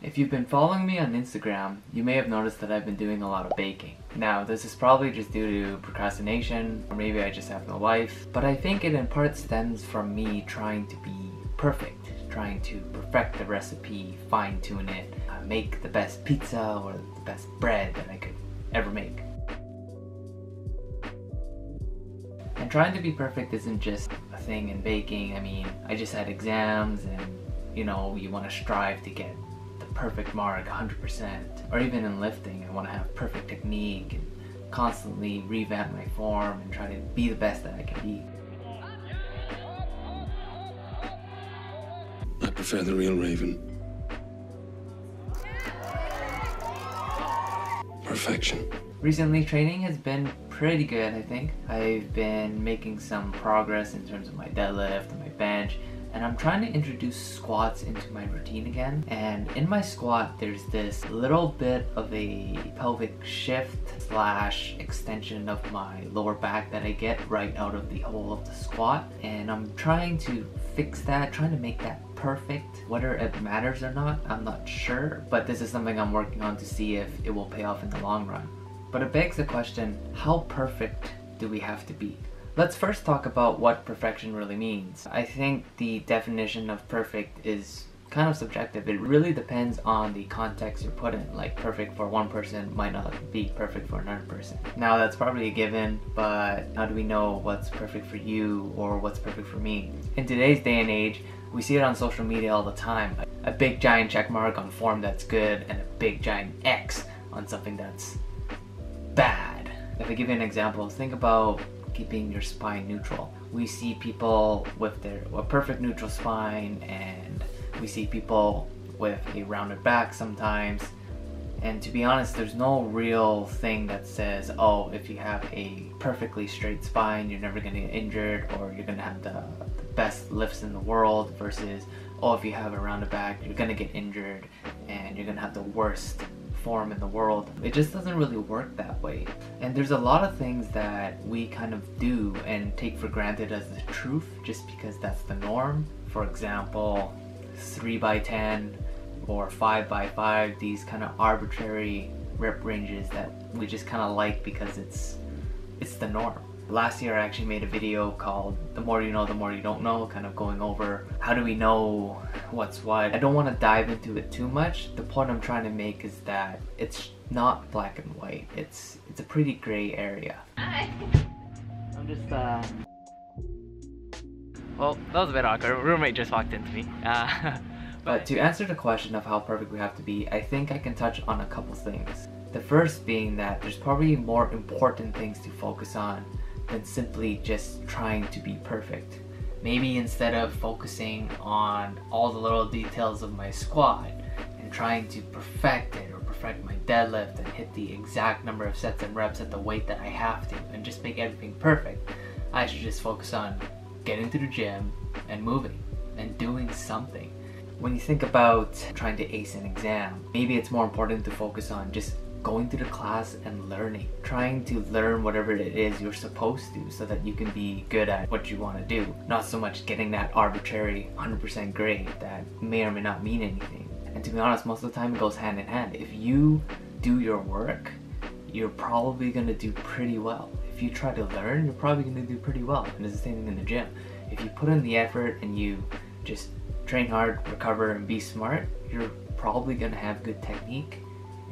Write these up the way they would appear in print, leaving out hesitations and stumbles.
If you've been following me on Instagram, you may have noticed that I've been doing a lot of baking. Now, this is probably just due to procrastination, or maybe I just have no life, but I think it in part stems from me trying to be perfect, trying to perfect the recipe, fine-tune it, make the best pizza or the best bread that I could ever make. And trying to be perfect isn't just a thing in baking. I mean, I just had exams and, you want to strive to get the perfect mark, 100%. Or even in lifting, I want to have perfect technique and constantly revamp my form and try to be the best that I can be. I prefer the real Raven. Perfection. Recently, training has been pretty good, I think. I've been making some progress in terms of my deadlift and my bench, and I'm trying to introduce squats into my routine again. And in my squat, there's this little bit of a pelvic shift / extension of my lower back that I get right out of the hole of the squat. And I'm trying to fix that, trying to make that perfect. Whether it matters or not, I'm not sure, but this is something I'm working on to see if it will pay off in the long run. But it begs the question, how perfect do we have to be? Let's first talk about what perfection really means. I think the definition of perfect is kind of subjective. It really depends on the context you're put in. Like, perfect for one person might not be perfect for another person. Now, that's probably a given, but how do we know what's perfect for you or what's perfect for me? In today's day and age, we see it on social media all the time. A big giant check mark on form that's good and a big giant X on something that's bad. If I give you an example, think about keeping your spine neutral. We see people with a perfect neutral spine, and we see people with a rounded back sometimes. And to be honest, there's no real thing that says, oh, if you have a perfectly straight spine, you're never going to get injured, or you're going to have the best lifts in the world, versus, oh, if you have a rounded back, you're going to get injured and you're going to have the worst form in the world. It just doesn't really work that way. And there's a lot of things that we kind of do and take for granted as the truth just because that's the norm. For example, 3x10 or 5x5, these kind of arbitrary rep ranges that we just kind of like because it's the norm. Last year I actually made a video called The More You Know, The More You Don't Know, kind of going over how do we know what's what. I don't want to dive into it too much. The point I'm trying to make is that it's not black and white. It's a pretty gray area. I'm just well, that was a bit awkward. A roommate just walked into me. But to answer the question of how perfect we have to be, I think I can touch on a couple things. The first being that there's probably more important things to focus on than simply just trying to be perfect. Maybe instead of focusing on all the little details of my squat and trying to perfect it or perfect my deadlift and hit the exact number of sets and reps at the weight that I have to and just make everything perfect, I should just focus on getting to the gym and moving and doing something. When you think about trying to ace an exam, maybe it's more important to focus on just going to the class and learning. Trying to learn whatever it is you're supposed to so that you can be good at what you want to do. Not so much getting that arbitrary 100% grade that may or may not mean anything. And to be honest, most of the time it goes hand in hand. If you do your work, you're probably going to do pretty well. If you try to learn, you're probably going to do pretty well. And it's the same thing in the gym. If you put in the effort and you just train hard, recover, and be smart, you're probably going to have good technique,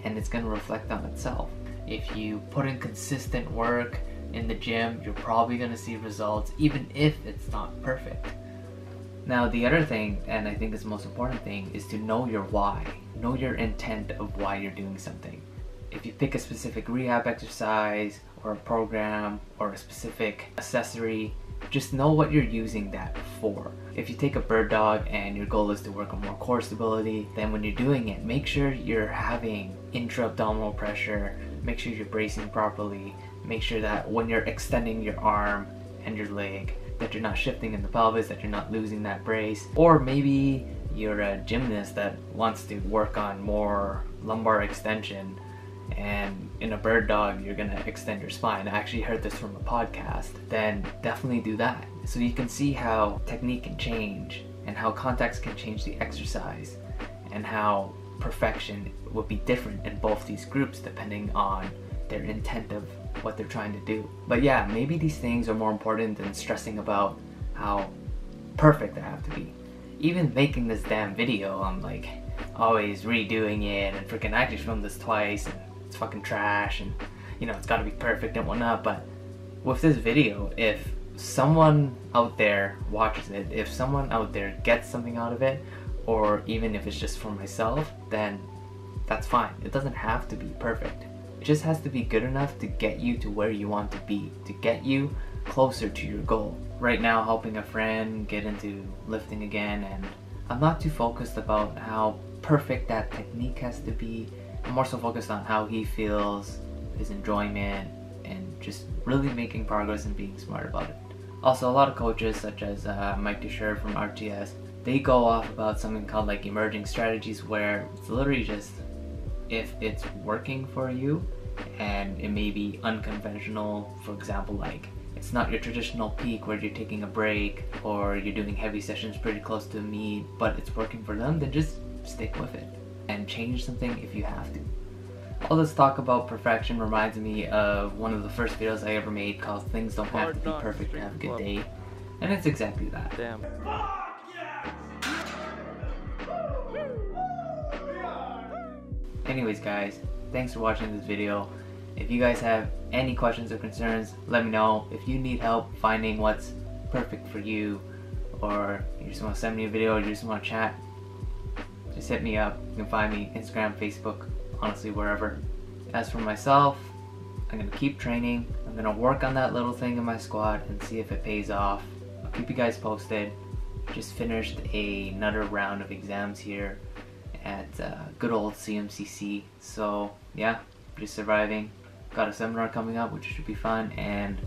and it's going to reflect on itself. If you put in consistent work in the gym, you're probably going to see results even if it's not perfect. Now, the other thing, and I think is the most important thing, is to know your why. Know your intent of why you're doing something. If you pick a specific rehab exercise or a program or a specific accessory, just know what you're using that for. If you take a bird dog and your goal is to work on more core stability, then when you're doing it, make sure you're having intra-abdominal pressure, make sure you're bracing properly, make sure that when you're extending your arm and your leg, that you're not shifting in the pelvis, that you're not losing that brace. Or maybe you're a gymnast that wants to work on more lumbar extension, and in a bird dog you're gonna extend your spine. I actually heard this from a podcast. Then definitely do that. So you can see how technique can change and how context can change the exercise and how perfection would be different in both these groups depending on their intent of what they're trying to do. But yeah, maybe these things are more important than stressing about how perfect I have to be. Even making this damn video, I'm like always redoing it and freaking I just filmed this twice and it's fucking trash and you know it's gotta be perfect and whatnot. But with this video, if someone out there watches it, if someone out there gets something out of it, or even if it's just for myself, then that's fine. It doesn't have to be perfect. It just has to be good enough to get you to where you want to be, to get you closer to your goal. Right now, helping a friend get into lifting again, and I'm not too focused about how perfect that technique has to be. I'm more so focused on how he feels, his enjoyment, and just really making progress and being smart about it. Also, a lot of coaches such as Mike Desher from RTS, they go off about something called like emerging strategies, where it's literally just if it's working for you and it may be unconventional. For example, like it's not your traditional peak where you're taking a break or you're doing heavy sessions pretty close to meet, but it's working for them, then just stick with it and change something if you have to. All this talk about perfection reminds me of one of the first videos I ever made called Things Don't Have to Be Perfect to Have a Good Day, and it's exactly that. Damn. Anyways guys, thanks for watching this video. If you guys have any questions or concerns, let me know. If you need help finding what's perfect for you, or you just want to send me a video, or you just want to chat, just hit me up. You can find me Instagram, Facebook, honestly wherever. As for myself, I'm gonna keep training. I'm gonna work on that little thing in my squat and see if it pays off. I'll keep you guys posted. Just finished another round of exams here at good old CMCC. So yeah, just surviving. Got a seminar coming up which should be fun, and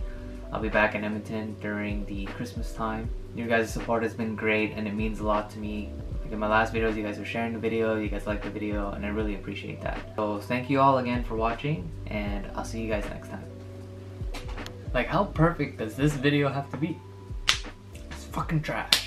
I'll be back in Edmonton during the Christmas time. Your guys' support has been great and it means a lot to me. Like in my last videos, you guys were sharing the video, you guys liked the video, and I really appreciate that. So thank you all again for watching, and I'll see you guys next time. Like, how perfect does this video have to be? It's fucking trash.